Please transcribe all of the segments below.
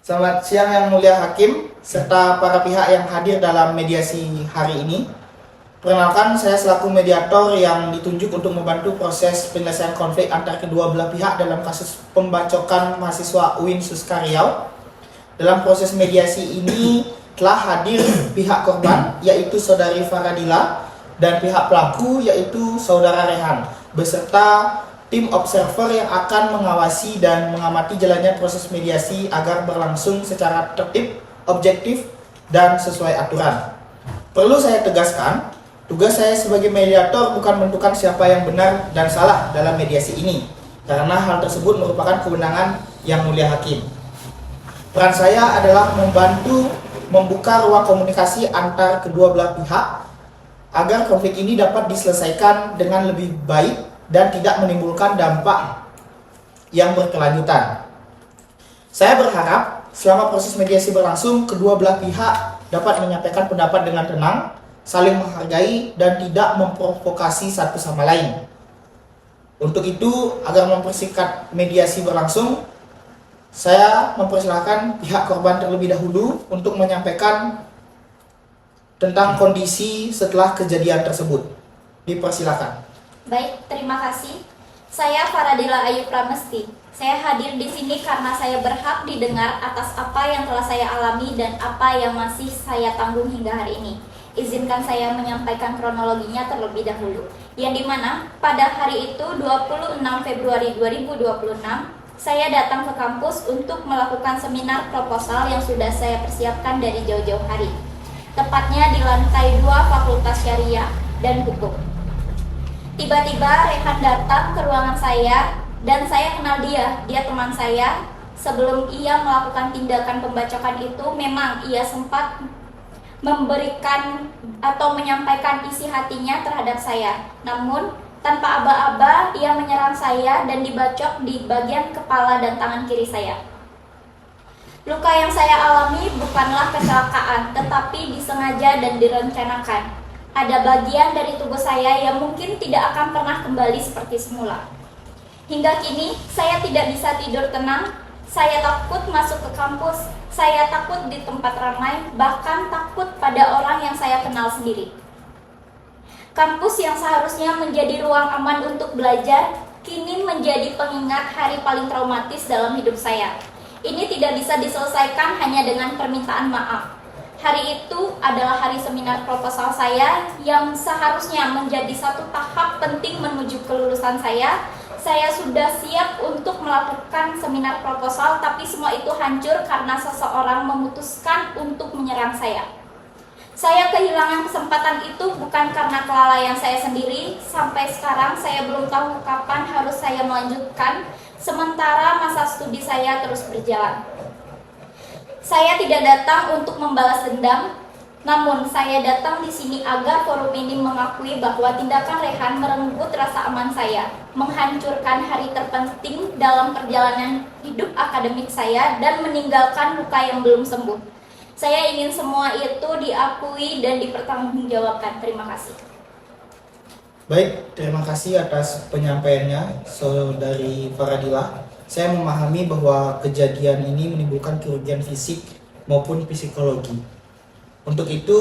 Selamat siang Yang Mulia Hakim serta para pihak yang hadir dalam mediasi hari ini. Perkenalkan, saya selaku mediator yang ditunjuk untuk membantu proses penyelesaian konflik antar kedua belah pihak dalam kasus pembacokan mahasiswa UIN Suska Riau. Dalam proses mediasi ini telah hadir pihak korban yaitu Saudari Faradila dan pihak pelaku yaitu Saudara Rehan beserta tim observer yang akan mengawasi dan mengamati jalannya proses mediasi agar berlangsung secara tertib, objektif, dan sesuai aturan. Perlu saya tegaskan, tugas saya sebagai mediator bukan menentukan siapa yang benar dan salah dalam mediasi ini, karena hal tersebut merupakan kewenangan Yang Mulia Hakim. Peran saya adalah membantu membuka ruang komunikasi antar kedua belah pihak agar konflik ini dapat diselesaikan dengan lebih baik dan tidak menimbulkan dampak yang berkelanjutan. Saya berharap selama proses mediasi berlangsung, kedua belah pihak dapat menyampaikan pendapat dengan tenang, saling menghargai, dan tidak memprovokasi satu sama lain. Untuk itu, agar mempersingkat mediasi berlangsung, saya mempersilahkan pihak korban terlebih dahulu untuk menyampaikan tentang kondisi setelah kejadian tersebut. Dipersilakan. Baik, terima kasih. Saya Faradila Ayu Pramesti. Saya hadir di sini karena saya berhak didengar atas apa yang telah saya alami dan apa yang masih saya tanggung hingga hari ini. Izinkan saya menyampaikan kronologinya terlebih dahulu. Yang dimana pada hari itu 26 Februari 2026, saya datang ke kampus untuk melakukan seminar proposal yang sudah saya persiapkan dari jauh-jauh hari. Tepatnya di lantai 2 Fakultas Syariah dan Hukum. Tiba-tiba Rehan datang ke ruangan saya dan saya kenal dia teman saya. Sebelum ia melakukan tindakan pembacokan itu, memang ia sempat memberikan atau menyampaikan isi hatinya terhadap saya. Namun tanpa aba-aba ia menyerang saya dan dibacok di bagian kepala dan tangan kiri saya. Luka yang saya alami bukanlah kecelakaan, tetapi disengaja dan direncanakan. Ada bagian dari tubuh saya yang mungkin tidak akan pernah kembali seperti semula. Hingga kini, saya tidak bisa tidur tenang. Saya takut masuk ke kampus. Saya takut di tempat ramai, bahkan takut pada orang yang saya kenal sendiri. Kampus yang seharusnya menjadi ruang aman untuk belajar, kini menjadi pengingat hari paling traumatis dalam hidup saya. Ini tidak bisa diselesaikan hanya dengan permintaan maaf. Hari itu adalah hari seminar proposal saya yang seharusnya menjadi satu tahap penting menuju kelulusan saya. Saya sudah siap untuk melakukan seminar proposal, tapi semua itu hancur karena seseorang memutuskan untuk menyerang saya. Saya kehilangan kesempatan itu bukan karena kelalaian saya sendiri. Sampai sekarang saya belum tahu kapan harus saya melanjutkan, sementara masa studi saya terus berjalan. Saya tidak datang untuk membalas dendam, namun saya datang di sini agar forum ini mengakui bahwa tindakan Rehan merenggut rasa aman saya, menghancurkan hari terpenting dalam perjalanan hidup akademik saya, dan meninggalkan luka yang belum sembuh. Saya ingin semua itu diakui dan dipertanggungjawabkan. Terima kasih. Baik, terima kasih atas penyampaiannya, Saudari Faradila. Saya memahami bahwa kejadian ini menimbulkan kerugian fisik maupun psikologi. Untuk itu,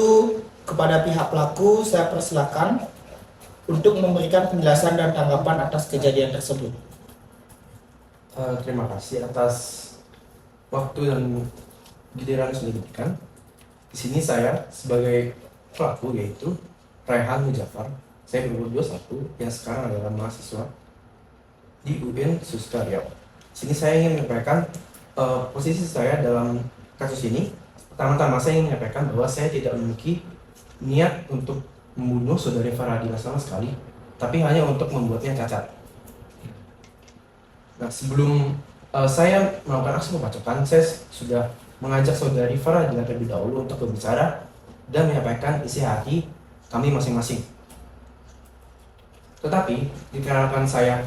kepada pihak pelaku saya persilakan untuk memberikan penjelasan dan tanggapan atas kejadian tersebut. Terima kasih atas waktu dan giliran yang sudah diberikan. Di sini saya sebagai pelaku yaitu Rehan Mujafar. Saya berumur 21 yang sekarang adalah mahasiswa di UIN Suska Riau. Sini saya ingin menyampaikan posisi saya dalam kasus ini. Pertama-tama saya ingin menyampaikan bahwa saya tidak memiliki niat untuk membunuh Saudari Faradila sama sekali, tapi hanya untuk membuatnya cacat. Nah, sebelum saya melakukan aksi pembacokan, saya sudah mengajak Saudari Faradila terlebih dahulu untuk berbicara dan menyampaikan isi hati kami masing-masing. Tetapi dikarenakan saya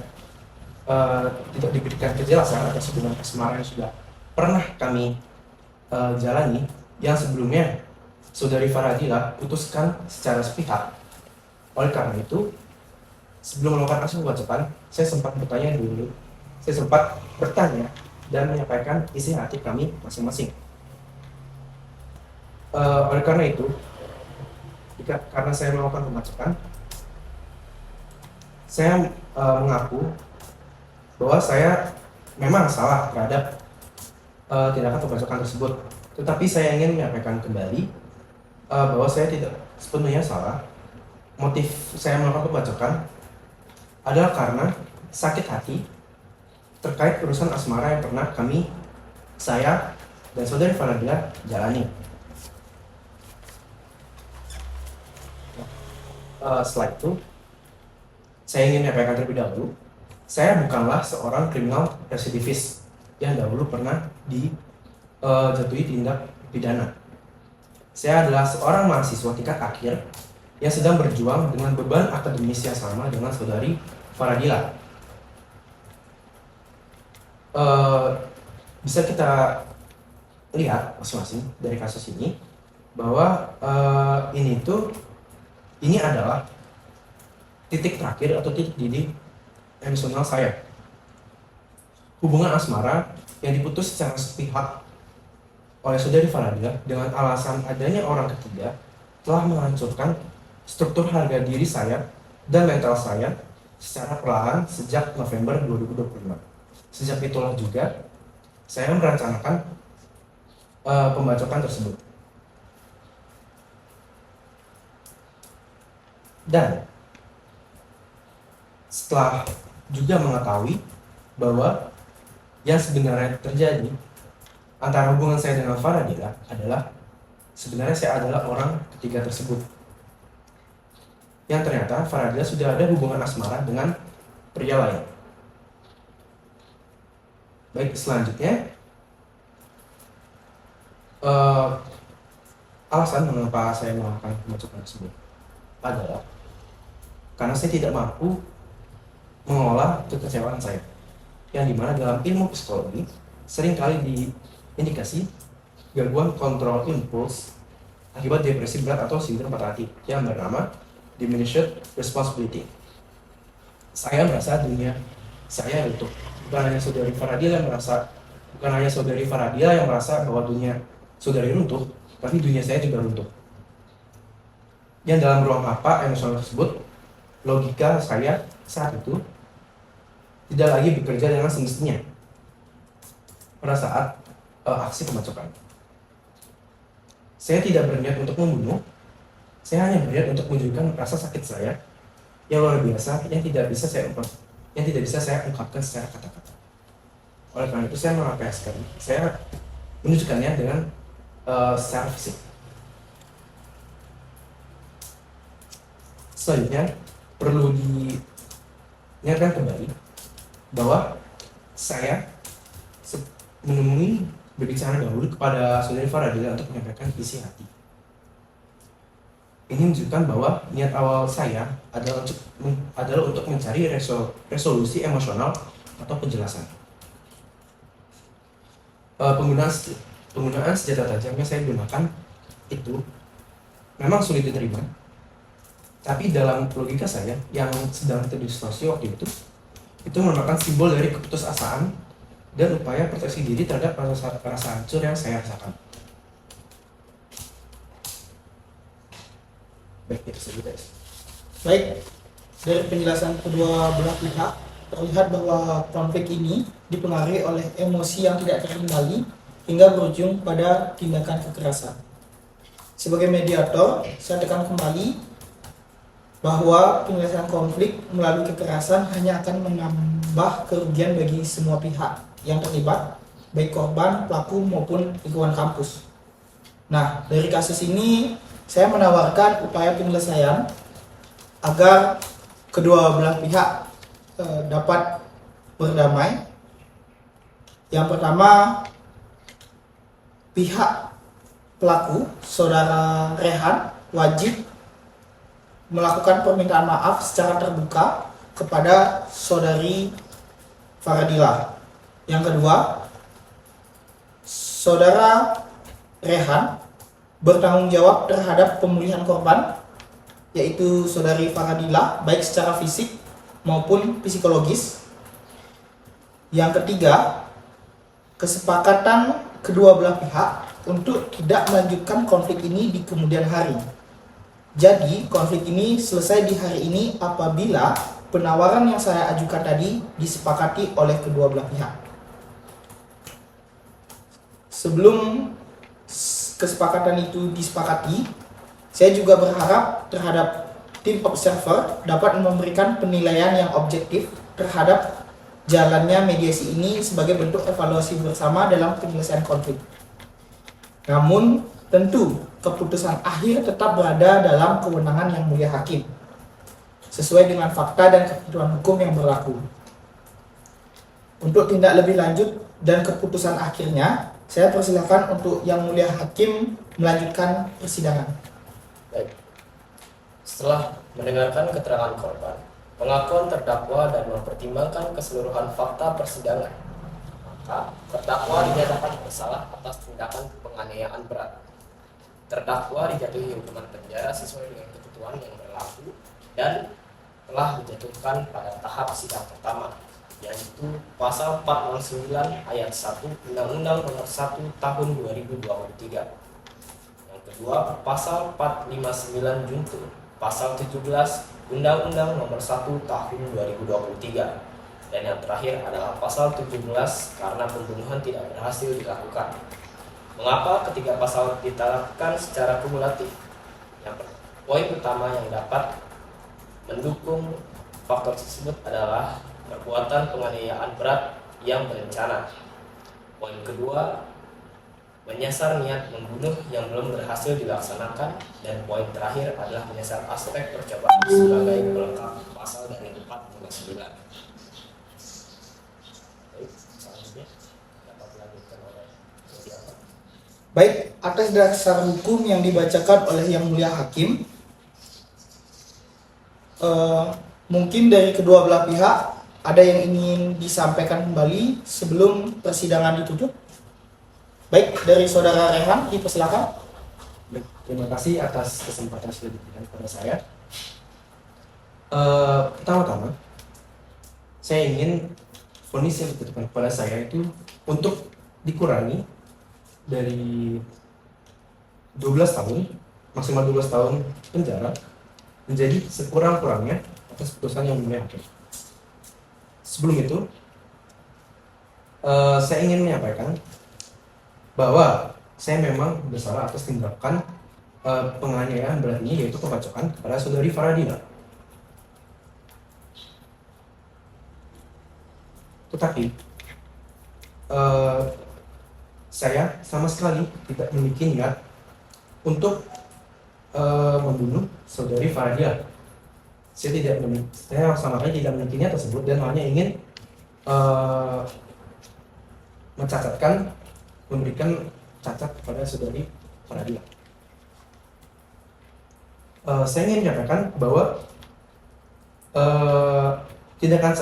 tidak diberikan kejelasan atas hubungan asmara yang sudah pernah kami jalani, yang sebelumnya Saudari Faradila putuskan secara sepihak. Oleh karena itu, sebelum melakukan aksi pembacokan, saya sempat bertanya dan menyampaikan isi hati kami masing-masing. Oleh karena itu, karena saya melakukan pembacokan, saya mengaku bahwa saya memang salah terhadap tindakan pembacokan tersebut. Tetapi saya ingin menyampaikan kembali bahwa saya tidak sepenuhnya salah. Motif saya melakukan pembacokan adalah karena sakit hati terkait urusan asmara yang pernah saya dan saudari Faradila jalani. Setelah itu, saya ingin menyampaikan terlebih dahulu, saya bukanlah seorang kriminal residivis yang dahulu pernah dijatuhi tindak pidana. Saya adalah seorang mahasiswa tingkat akhir yang sedang berjuang dengan beban akademis yang sama dengan saudari Faradila. Bisa kita lihat masing-masing dari kasus ini bahwa ini adalah titik terakhir atau titik didih emosional saya. Hubungan asmara yang diputus secara sepihak oleh saudari Faradila dengan alasan adanya orang ketiga telah menghancurkan struktur harga diri saya dan mental saya secara perlahan sejak November 2025. Sejak itulah juga saya merencanakan pembacokan tersebut. Dan setelah juga mengetahui bahwa yang sebenarnya terjadi antara hubungan saya dengan Faradila adalah sebenarnya saya adalah orang ketiga tersebut. Yang ternyata Faradila sudah ada hubungan asmara dengan pria lain. Baik, selanjutnya alasan mengapa saya melakukan pembacokan tersebut adalah karena saya tidak mampu mengolah kekecewaan saya, yang dimana dalam ilmu psikologi seringkali diindikasi gangguan kontrol impuls akibat depresi berat atau sindrom patah hati yang bernama diminished responsibility. Saya merasa dunia saya runtuh. Bukan hanya saudari Faradila yang merasa bahwa dunia saudari runtuh, tapi dunia saya juga runtuh. Yang dalam ruang hampa emosional tersebut, logika saya saat itu tidak lagi bekerja dengan semestinya pada saat aksi pembacokan. Saya tidak berniat untuk membunuh, saya hanya berniat untuk menunjukkan rasa sakit saya yang luar biasa yang tidak bisa saya ungkapkan secara kata-kata. Oleh karena itu saya melampiaskan, saya menunjukkannya dengan secara fisik. Selanjutnya perlu diingatkan kembali bahwa saya berbicara dahulu kepada saudari Faradila untuk menyampaikan isi hati. Ini menunjukkan bahwa niat awal saya adalah untuk mencari resolusi emosional atau penjelasan. Penggunaan senjata tajam yang saya gunakan itu memang sulit diterima, tapi dalam logika saya yang sedang terdistorsi waktu itu merupakan simbol dari keputusasaan dan upaya proteksi diri terhadap rasa hancur yang saya rasakan. Baik, itu saja guys. Baik, dari penjelasan kedua belah pihak terlihat bahwa konflik ini dipengaruhi oleh emosi yang tidak terkendali hingga berujung pada tindakan kekerasan. Sebagai mediator, saya tekan kembali bahwa penyelesaian konflik melalui kekerasan hanya akan menambah kerugian bagi semua pihak yang terlibat, baik korban, pelaku maupun lingkungan kampus. Nah, dari kasus ini saya menawarkan upaya penyelesaian agar kedua belah pihak dapat berdamai. Yang pertama, pihak pelaku, saudara Rehan, wajib melakukan permintaan maaf secara terbuka kepada saudari Faradila. Yang kedua, saudara Rehan bertanggung jawab terhadap pemulihan korban, yaitu saudari Faradila, baik secara fisik maupun psikologis. Yang ketiga, kesepakatan kedua belah pihak untuk tidak melanjutkan konflik ini di kemudian hari. Jadi, konflik ini selesai di hari ini apabila penawaran yang saya ajukan tadi disepakati oleh kedua belah pihak. Sebelum kesepakatan itu disepakati, saya juga berharap terhadap tim observer dapat memberikan penilaian yang objektif terhadap jalannya mediasi ini sebagai bentuk evaluasi bersama dalam penyelesaian konflik. Namun, tentu keputusan akhir tetap berada dalam kewenangan Yang Mulia Hakim, sesuai dengan fakta dan ketentuan hukum yang berlaku. Untuk tindak lebih lanjut dan keputusan akhirnya, saya persilakan untuk Yang Mulia Hakim melanjutkan persidangan. Baik. Setelah mendengarkan keterangan korban, pengakuan terdakwa dan mempertimbangkan keseluruhan fakta persidangan, maka terdakwa dinyatakan bersalah atas tindakan penganiayaan berat. Terdakwa dijatuhi hukuman penjara sesuai dengan ketentuan yang berlaku dan telah dijatuhkan pada tahap sidang pertama, yaitu pasal 409 ayat 1 Undang-Undang Nomor 1 Tahun 2023. Yang kedua, pasal 459 junto pasal 17 Undang-Undang Nomor 1 Tahun 2023. Dan yang terakhir adalah pasal 17 karena pembunuhan tidak berhasil dilakukan. Mengapa ketiga pasal diterapkan secara kumulatif? Poin pertama yang dapat mendukung faktor tersebut adalah perbuatan penganiayaan berat yang berencana. Poin kedua, menyasar niat membunuh yang belum berhasil dilaksanakan. Dan poin terakhir adalah menyasar aspek percobaan sebagai pelengkap pasal dari 459. Selanjutnya dapat dilanjutkan oleh siapa? Baik, atas dasar hukum yang dibacakan oleh Yang Mulia Hakim, mungkin dari kedua belah pihak ada yang ingin disampaikan kembali sebelum persidangan ditutup. Baik, dari saudara Rehan, dipersilakan. Baik, terima kasih atas kesempatan sudah diberikan kepada saya. Pertama-tama, saya ingin vonis yang ditentukan kepada saya itu untuk dikurangi dari 12 tahun, maksimal 12 tahun penjara, menjadi sekurang-kurangnya atas putusan Yang Mulia Hakim. Sebelum itu, saya ingin menyampaikan bahwa saya memang bersalah atas tindakan penganiayaan berat ini, yaitu pembacokan kepada saudari Faradila. Tetapi saya sama sekali tidak memiliki niat untuk membunuh saudari Faradila. Saya sama sekali tidak memiliki niat tersebut dan hanya ingin memberikan cacat kepada saudari Faradila. Saya ingin menyampaikan bahwa tindakan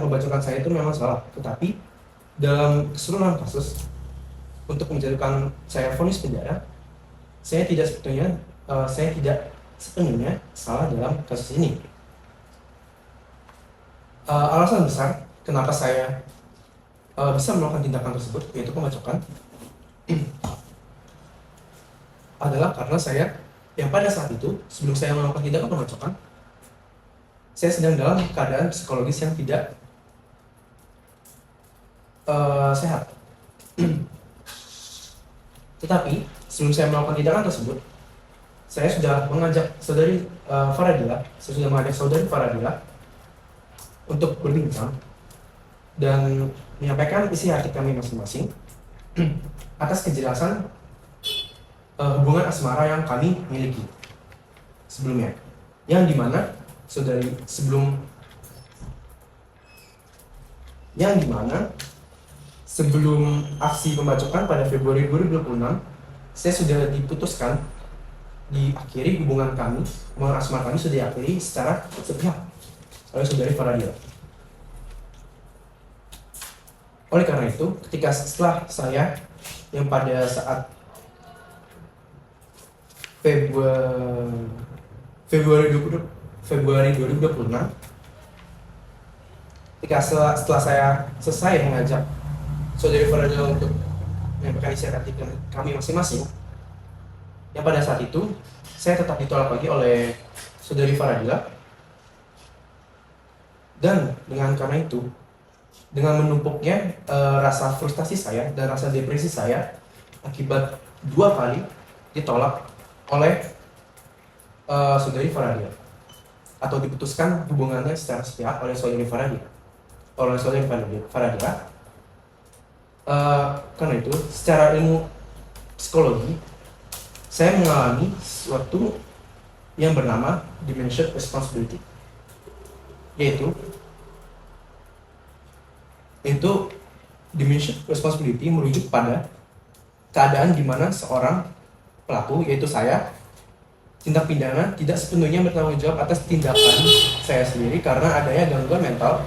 pembacokan saya itu memang salah, tetapi dalam keseluruhan kasus untuk menjatuhkan saya vonis penjara, saya tidak sepenuhnya salah dalam kasus ini. Alasan besar kenapa saya bisa melakukan tindakan tersebut, yaitu pembacokan, adalah karena saya yang pada saat itu sebelum saya melakukan tindakan pembacokan, saya sedang dalam keadaan psikologis yang tidak sehat. Tetapi sebelum saya melakukan tindakan tersebut, saya sudah mengajak saudari Faradila untuk berbincang dan menyampaikan isi hati kami masing-masing atas kejelasan hubungan asmara yang kami miliki sebelumnya, yang dimana sebelum aksi pembacokan pada Februari 2026, saya sudah diputuskan, diakhiri hubungan asmara kami sudah diakhiri secara sepihak oleh saudari Faradila. Oleh karena itu, setelah saya yang pada saat Februari 2026 setelah saya selesai mengajak saudari Faradila untuk menyampaikan isi hati kami masing-masing, yang pada saat itu saya tetap ditolak lagi oleh saudari Faradila. Dan karena itu, dengan menumpuknya rasa frustasi saya dan rasa depresi saya akibat 2 kali ditolak oleh saudari Faradila, atau diputuskan hubungannya secara sepihak oleh saudari Faradila. Karena itu, secara ilmu psikologi, saya mengalami sesuatu yang bernama diminished responsibility, yaitu diminished responsibility merujuk pada keadaan di mana seorang pelaku, yaitu saya, tindak pidana tidak sepenuhnya bertanggung jawab atas tindakan saya sendiri karena adanya gangguan mental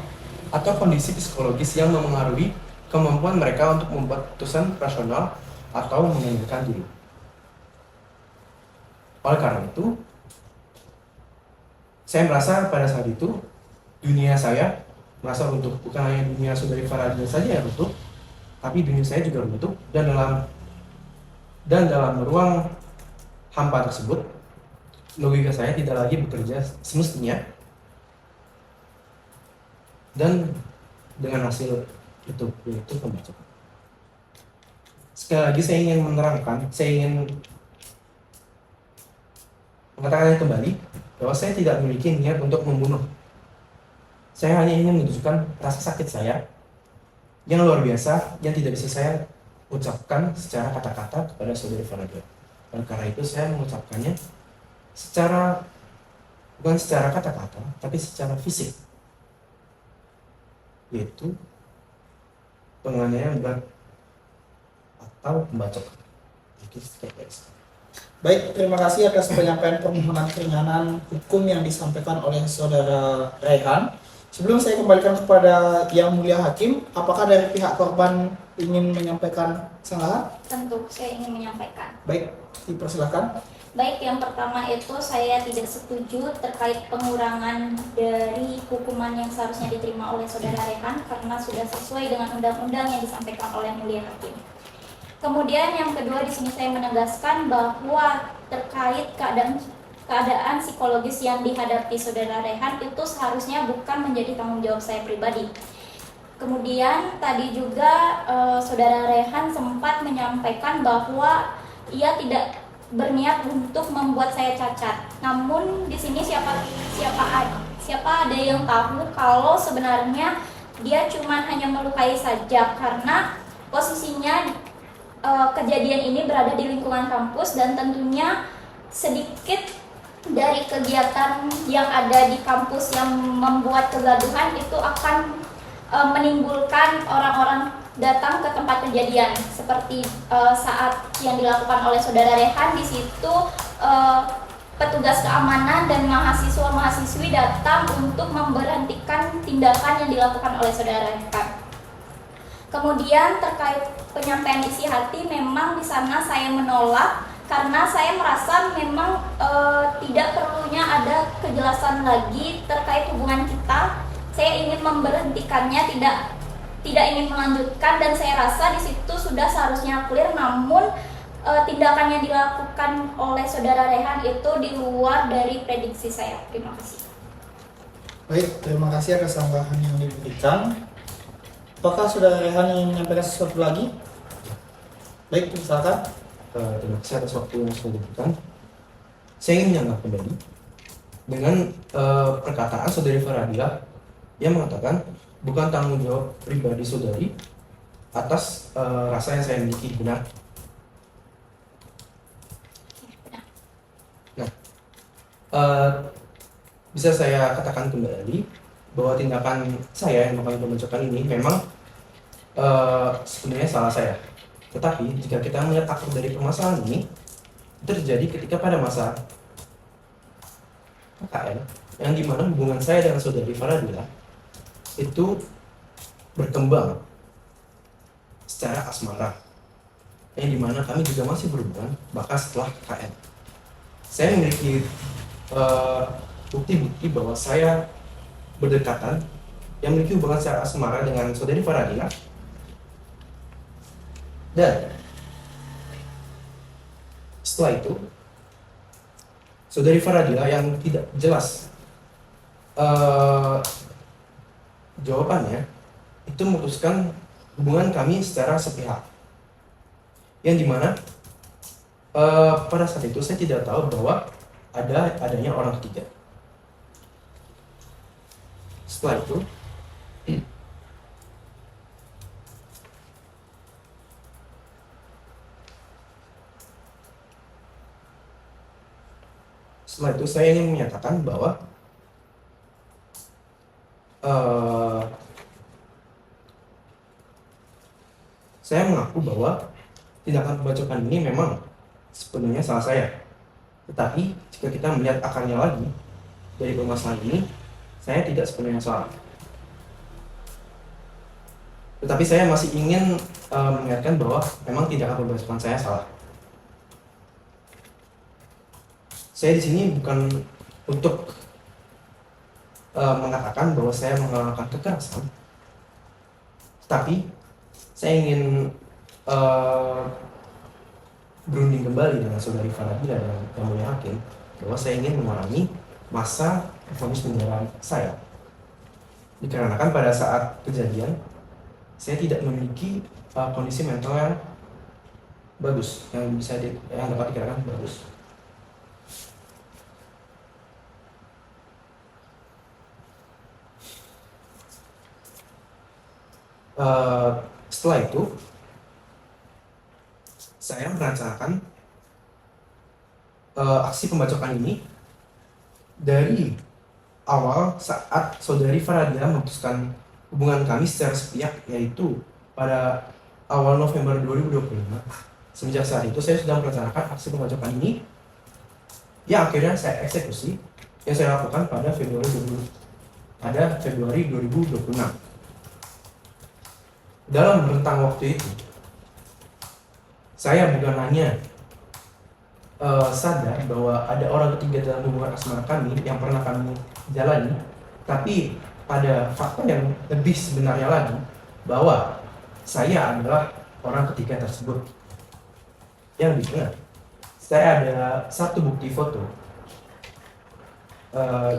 atau kondisi psikologis yang memengaruhi kemampuan mereka untuk membuat keputusan rasional atau mengendalikan diri. Oleh karena itu, saya merasa pada saat itu dunia saya merasa runtuh. Bukan hanya dunia saudari Faradila saja yang runtuh, tapi dunia saya juga runtuh. Dan dalam ruang hampa tersebut, logika saya tidak lagi bekerja semestinya. Dan dengan hasil itu, yaitu pembacokan. Sekali lagi saya ingin menerangkan, saya ingin mengatakannya kembali bahwa saya tidak memiliki niat untuk membunuh. Saya hanya ingin menunjukkan rasa sakit saya yang luar biasa yang tidak bisa saya ucapkan secara kata-kata kepada saudari Faradila. Dan karena itu saya mengucapkannya bukan secara kata-kata, tapi secara fisik, yaitu penganiayaan berat atau pembacokan. Baik, terima kasih atas penyampaian permohonan keringanan hukum yang disampaikan oleh saudara Raihan. Sebelum saya kembalikan kepada Yang Mulia Hakim, apakah dari pihak korban ingin menyampaikan kesalahan? Tentu, saya ingin menyampaikan. Baik, dipersilakan. Baik, yang pertama itu saya tidak setuju terkait pengurangan dari hukuman yang seharusnya diterima oleh saudara Rehan karena sudah sesuai dengan undang-undang yang disampaikan oleh Mulia Hakim. Kemudian yang kedua di sini saya menegaskan bahwa terkait keadaan psikologis yang dihadapi saudara Rehan itu seharusnya bukan menjadi tanggung jawab saya pribadi. Kemudian tadi juga saudara Rehan sempat menyampaikan bahwa ia tidak berniat untuk membuat saya cacat. Namun di sini siapa ada yang tahu kalau sebenarnya dia cuma hanya melukai saja karena posisinya kejadian ini berada di lingkungan kampus dan tentunya sedikit dari kegiatan yang ada di kampus yang membuat kegaduhan itu akan menimbulkan orang-orang datang ke tempat kejadian seperti saat yang dilakukan oleh saudara Rehan. Di situ petugas keamanan dan mahasiswa-mahasiswi datang untuk memberhentikan tindakan yang dilakukan oleh saudara Rehan. Kemudian terkait penyampaian isi hati, memang di sana saya menolak karena saya merasa memang tidak perlunya ada kejelasan lagi terkait hubungan kita. Saya ingin memberhentikannya, tidak ingin melanjutkan, dan saya rasa di situ sudah seharusnya clear. Namun tindakan yang dilakukan oleh saudara Rehan itu di luar dari prediksi saya. Terima kasih. Baik, terima kasih atas tambahan yang diberikan. Apakah saudara Rehan ingin menyampaikan sesuatu lagi? Baik, silakan. Terima kasih atas waktu yang sudah diberikan. Saya ingin menyanggah kembali dengan perkataan saudari Faradila yang mengatakan bukan tanggung jawab pribadi saudari atas rasa yang saya miliki. Benar? Nah, bisa saya katakan kembali bahwa tindakan saya yang melakukan pembacokan ini memang sebenarnya salah saya. Tetapi jika kita melihat akar dari permasalahan ini, itu terjadi ketika pada masa KKN, yang dimana hubungan saya dengan saudari Faradila itu berkembang secara asmara, yang dimana kami juga masih berhubungan bahkan setelah KKN. Saya memiliki bukti-bukti bahwa saya berdekatan yang memiliki hubungan secara asmara dengan saudari Faradila. Dan setelah itu, saudari Faradila yang tidak jelas jawabannya itu memutuskan hubungan kami secara sepihak, yang dimana pada saat itu saya tidak tahu bahwa adanya orang ketiga. Setelah itu, saya ingin menyatakan bahwa saya mengaku bahwa tindakan pembacokan ini memang sepenuhnya salah saya. Tetapi jika kita melihat akarnya lagi dari permasalahan ini, saya tidak sepenuhnya salah. Tetapi saya masih ingin mengingatkan bahwa memang tindakan pembacokan saya salah. Saya di sini bukan untuk mengatakan bahwa saya menggunakan kekerasan, tetapi saya ingin berunding kembali dengan saudari Faradila dan yang mulia hakim bahwa saya ingin mengurangi masa vonis penjara saya, dikarenakan pada saat kejadian saya tidak memiliki kondisi mental yang bagus, yang dapat dikatakan bagus. Setelah itu, saya merencanakan aksi pembacokan ini dari awal saat saudari Faradila memutuskan hubungan kami secara sepihak, yaitu pada awal November 2025. Semenjak saat itu saya sudah merencanakan aksi pembacokan ini yang akhirnya saya eksekusi, yang saya lakukan pada Februari 2026. Dalam rentang waktu itu, saya bukan hanya sadar bahwa ada orang ketiga dalam hubungan asmara kami yang pernah kami jalani, tapi pada fakta yang lebih sebenarnya lagi, bahwa saya adalah orang ketiga tersebut. Yang lebih benar, saya ada satu bukti foto,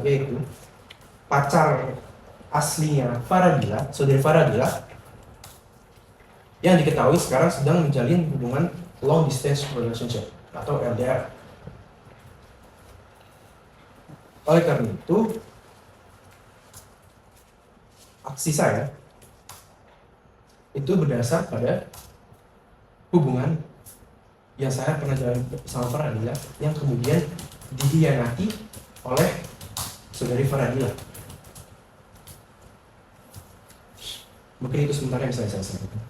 yaitu pacar aslinya Faradila, saudari Faradila, yang diketahui sekarang sedang menjalin hubungan long distance relationship atau LDR. Oleh karena itu, aksi saya itu berdasar pada hubungan yang saya pernah jalani bersama Faradila, yang kemudian dihianati oleh saudari Faradila. Mungkin itu sementara yang saya sampaikan.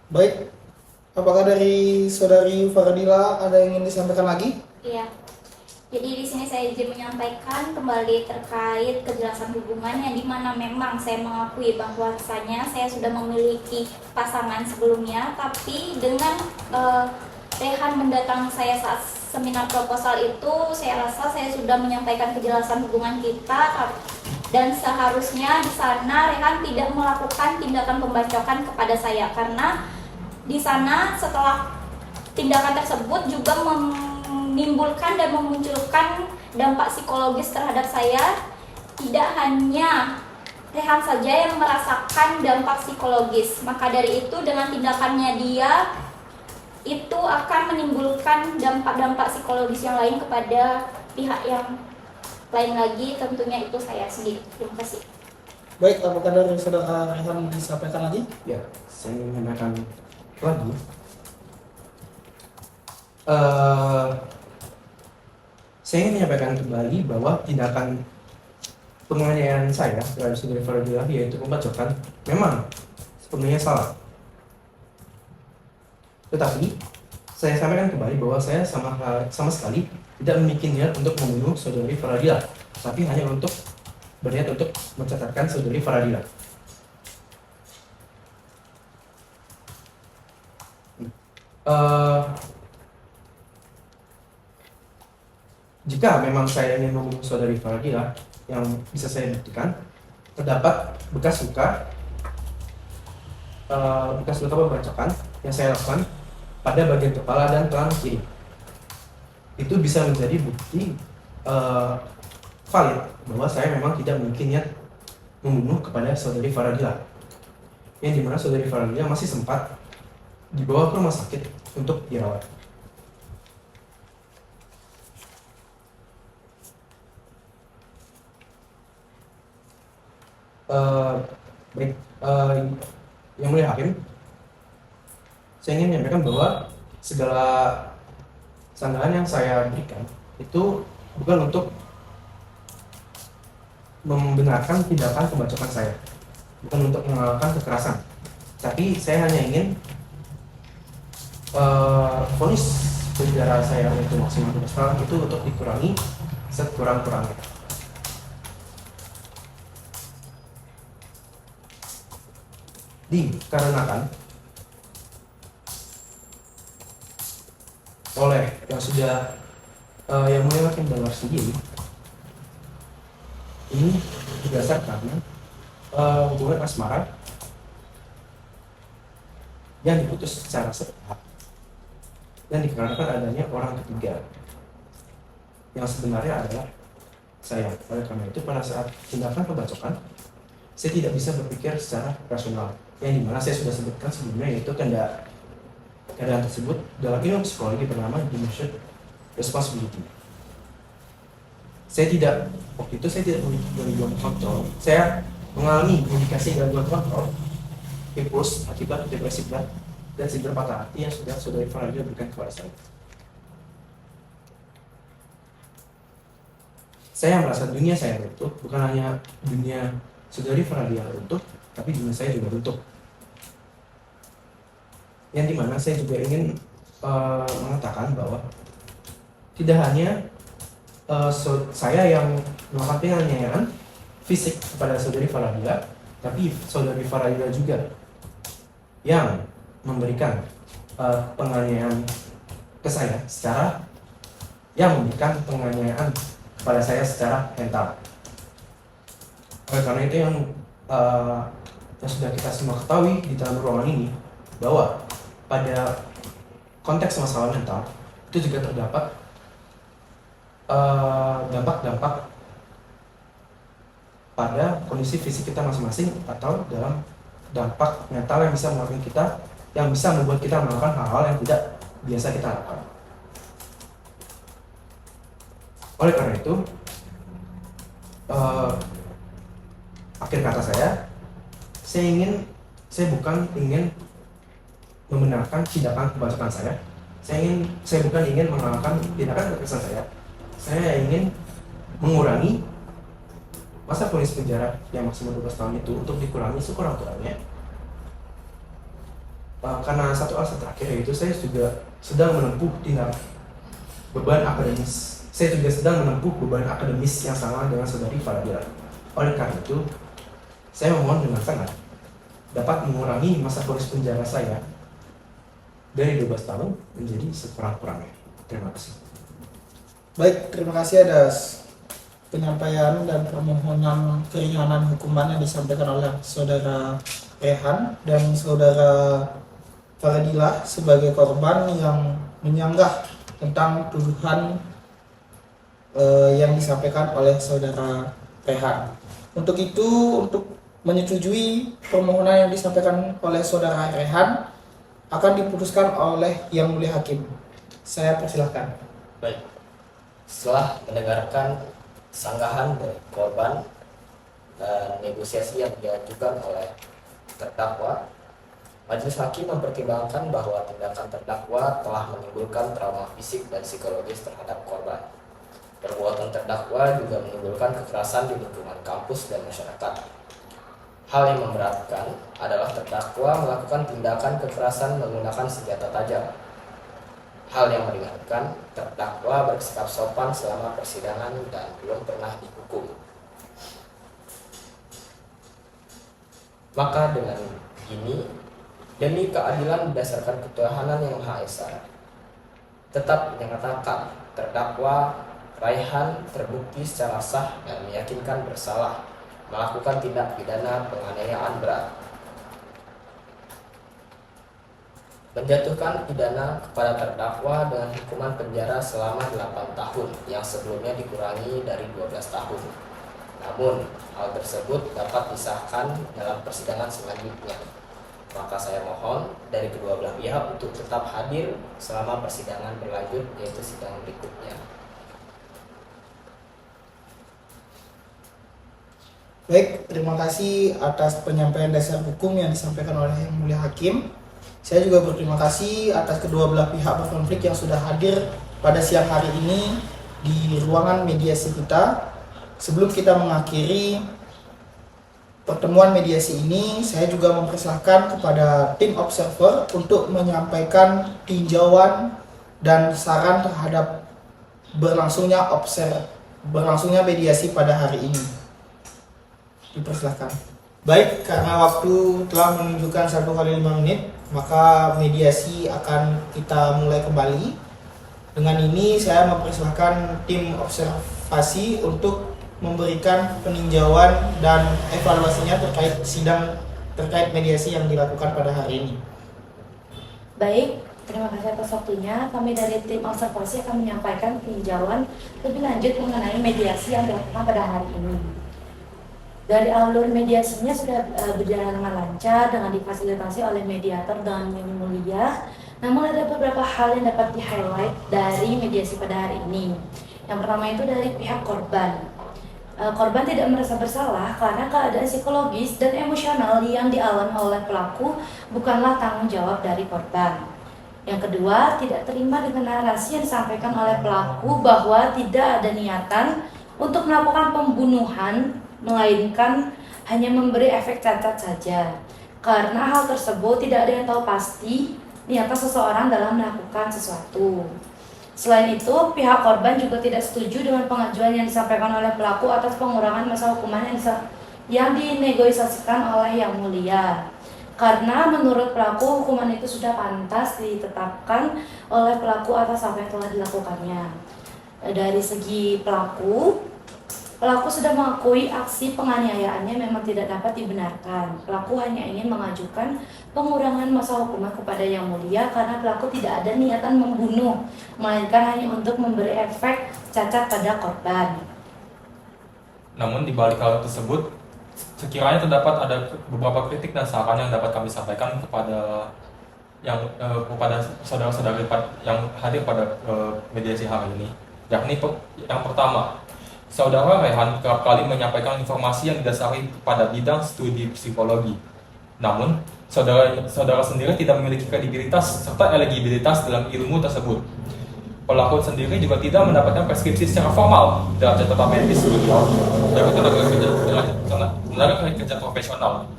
Baik, apakah dari saudari Faradila ada yang ingin disampaikan lagi? Iya. Jadi di sini saya izin menyampaikan kembali terkait kejelasan hubungan yang dimana memang saya mengakui bahwasanya saya sudah memiliki pasangan sebelumnya, tapi dengan Rehan mendatangi saya saat seminar proposal itu, saya rasa saya sudah menyampaikan kejelasan hubungan kita, dan seharusnya di sana Rehan tidak melakukan tindakan pembacokan kepada saya, karena di sana setelah tindakan tersebut juga menimbulkan dan memunculkan dampak psikologis terhadap saya. Tidak hanya Rehan saja yang merasakan dampak psikologis, maka dari itu dengan tindakannya dia itu akan menimbulkan dampak-dampak psikologis yang lain kepada pihak yang lain lagi, tentunya itu saya sendiri. Terima kasih. Baik, apakah dari saudara Rehan disampaikan lagi? Ya, saya ingin menambahkan lagi. Saya ingin menyampaikan kembali bahwa tindakan penganiayaan saya terhadap saudari Faradila, yaitu pembacokan, memang sepenuhnya salah. Tetapi saya sampaikan kembali bahwa saya sama sekali tidak memiliki niat untuk membunuh saudari Faradila, tapi hanya untuk berniat untuk mencatatkan saudari Faradila. Jika memang saya ingin membunuh saudari Faradila, yang bisa saya buktikan terdapat bekas luka pembacokan yang saya lakukan pada bagian kepala dan tulang kiri. Itu bisa menjadi bukti valid bahwa saya memang tidak memiliki niat membunuh kepada saudari Faradila, yang dimana saudari Faradila masih sempat dibawa ke rumah sakit untuk dirawat. Baik, yang mulia hakim, saya ingin menyampaikan bahwa segala sanggahan yang saya berikan itu bukan untuk membenarkan tindakan pembacokan saya, bukan untuk mengalahkan kekerasan, tapi saya hanya ingin vonis penjara saya itu maksimal 12 tahun itu untuk dikurangi sekurang-kurangnya. Dikarenakan oleh yang sudah yang mulia hakim dengar sendiri, ini berdasarkan hubungan asmara yang diputus secara sepihak dan dikarenakan adanya orang ketiga yang sebenarnya adalah saya. Oleh karena itu pada saat tindakan pembacokan saya tidak bisa berpikir secara rasional, yang dimana saya sudah sebutkan sebelumnya, yaitu keadaan tersebut dalam ilmu psikologi bernama diminished responsibility. Waktu itu saya tidak memiliki gangguan kontrol. Saya mengalami indikasi gangguan kontrol, impuls akibat depresi berat dan sindrom patah hati yang sudah saudari Faradila berikan kepada saya. Saya merasa dunia saya runtuh, bukan hanya dunia saudari Faradila runtuh, tapi dunia saya juga runtuh. Yang dimana saya juga ingin mengatakan bahwa tidak hanya saya yang melakukan penganiayaan fisik kepada saudari Faradila, tapi saudari Faradila juga yang memberikan penganiayaan ke saya memberikan penganiayaan kepada saya secara mental. Oleh karena itu yang sudah kita semua ketahui di dalam ruangan ini, bahwa pada konteks masalah mental itu juga terdapat dampak-dampak pada kondisi fisik kita masing-masing, atau dalam dampak mental yang bisa melakukan kita, yang bisa membuat kita melakukan hal-hal yang tidak biasa kita lakukan. Oleh karena itu, akhir kata saya bukan ingin membenarkan tindakan pembacokan saya. Saya bukan ingin mengalahkan tindakan kekerasan saya. Saya ingin mengurangi masa vonis penjara yang maksimal 12 tahun itu untuk dikurangi sekurang-kurangnya. Karena satu alasan terakhir, yaitu saya juga sedang menempuh beban akademis. Saya juga sedang menempuh beban akademis yang sama dengan saudari Faradila. Oleh karena itu, saya memohon dengan sangat dapat mengurangi masa vonis penjara saya dari 12 tahun menjadi sekurang-kurangnya. Terima kasih. Baik, terima kasih atas penyampaian dan permohonan keringanan hukuman yang disampaikan oleh saudara Rehan dan saudara Faradila sebagai korban yang menyanggah tentang tuduhan yang disampaikan oleh saudara Rehan. Untuk itu, untuk menyetujui permohonan yang disampaikan oleh saudara Rehan akan diputuskan oleh Yang Mulia Hakim. Saya persilahkan. Baik. Setelah mendengarkan sanggahan dari korban dan negosiasi yang diajukan oleh terdakwa, majelis hakim mempertimbangkan bahwa tindakan terdakwa telah menimbulkan trauma fisik dan psikologis terhadap korban. Perbuatan terdakwa juga menimbulkan kekerasan di lingkungan kampus dan masyarakat. Hal yang memberatkan adalah terdakwa melakukan tindakan kekerasan menggunakan senjata tajam. Hal yang meringankan, terdakwa bersikap sopan selama persidangan dan belum pernah dihukum. Maka dengan ini, demi keadilan berdasarkan ketuhanan yang Maha Esa, tetap menyatakan terdakwa Raihan terbukti secara sah dan meyakinkan bersalah melakukan tindak pidana penganiayaan berat, menjatuhkan pidana kepada terdakwa dengan hukuman penjara selama 8 tahun yang sebelumnya dikurangi dari 12 tahun. Namun, hal tersebut dapat disahkan dalam persidangan selanjutnya. Maka saya mohon dari kedua belah pihak untuk tetap hadir selama persidangan berlanjut, yaitu sidang berikutnya. Baik, terima kasih atas penyampaian dasar hukum yang disampaikan oleh Yang Mulia Hakim. Saya juga berterima kasih atas kedua belah pihak berkonflik yang sudah hadir pada siang hari ini di ruangan mediasi kita. Sebelum kita mengakhiri pertemuan mediasi ini, saya juga mempersilahkan kepada tim observer untuk menyampaikan tinjauan dan saran terhadap berlangsungnya mediasi pada hari ini. Dipersilahkan. Baik, karena waktu telah menunjukkan 1 kali 5 menit, maka mediasi akan kita mulai kembali. Dengan ini saya mempersilahkan tim observasi untuk memberikan peninjauan dan evaluasinya terkait mediasi yang dilakukan pada hari ini. Baik, terima kasih atas waktunya. Kami dari tim observasi akan menyampaikan tinjauan lebih lanjut mengenai mediasi yang dilakukan pada hari ini. Dari alur mediasinya sudah berjalan dengan lancar dengan difasilitasi oleh mediator dan Yang Mulia. Namun ada beberapa hal yang dapat di-highlight dari mediasi pada hari ini. Yang pertama itu dari pihak korban. Korban tidak merasa bersalah karena keadaan psikologis dan emosional yang dialami oleh pelaku bukanlah tanggung jawab dari korban. Yang kedua, tidak terima dengan narasi yang disampaikan oleh pelaku bahwa tidak ada niatan untuk melakukan pembunuhan, melainkan hanya memberi efek cacat saja. Karena hal tersebut tidak ada yang tahu pasti niatan seseorang dalam melakukan sesuatu. Selain itu, pihak korban juga tidak setuju dengan pengajuan yang disampaikan oleh pelaku atas pengurangan masa hukuman yang dinegosiasikan oleh Yang Mulia. Karena menurut pelaku, hukuman itu sudah pantas ditetapkan oleh pelaku atas apa yang telah dilakukannya. Dari segi pelaku sudah mengakui aksi penganiayaannya memang tidak dapat dibenarkan. Pelaku hanya ingin mengajukan pengurangan masa hukuman kepada Yang Mulia karena pelaku tidak ada niatan membunuh, melainkan hanya untuk memberi efek cacat pada korban. Namun di balik hal tersebut, sekiranya terdapat ada beberapa kritik dan saran yang dapat kami sampaikan kepada kepada saudara-saudari yang hadir pada mediasi hari ini, yakni yang pertama, Saudara Rehan kerap kali menyampaikan informasi yang didasari pada bidang studi psikologi. Namun, saudara sendiri tidak memiliki kredibilitas serta elegibilitas dalam ilmu tersebut. Pelaku sendiri juga tidak mendapatkan preskripsi secara formal dalam catatan medis beliau dari tenaga kerja profesional.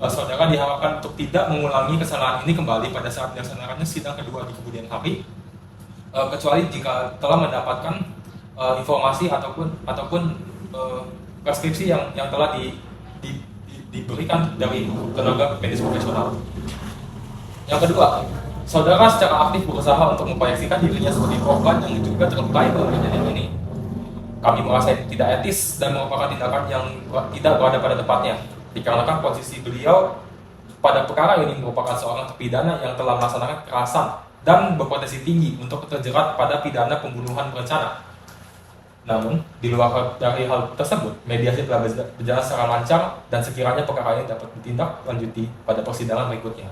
Saudara diharapkan untuk tidak mengulangi kesalahan ini kembali pada saat dilaksanakannya sidang kedua di kemudian hari, kecuali jika telah mendapatkan informasi ataupun preskripsi yang telah diberikan dari tenaga medis profesional. Yang kedua, saudara secara aktif berusaha untuk memproyeksikan dirinya sebagai korban yang juga terlukai dalam kejadian ini. Kami merasa itu tidak etis dan merupakan tindakan yang tidak berada pada tempatnya, dikarenakan posisi beliau pada perkara ini merupakan seorang terpidana yang telah melaksanakan kekerasan dan berpotensi tinggi untuk terjerat pada pidana pembunuhan berencana. Namun, di luar dari hal tersebut, mediasi telah berjalan secara lancar dan sekiranya perkara ini dapat ditindaklanjuti pada persidangan berikutnya.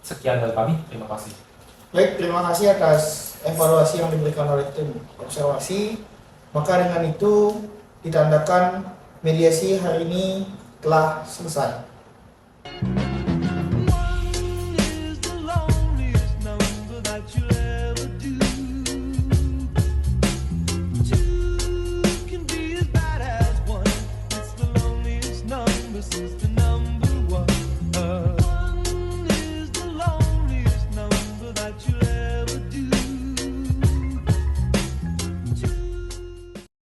Sekian dari kami, terima kasih. Baik, terima kasih atas evaluasi yang diberikan oleh tim observasi. Maka dengan itu ditandakan mediasi hari ini telah selesai.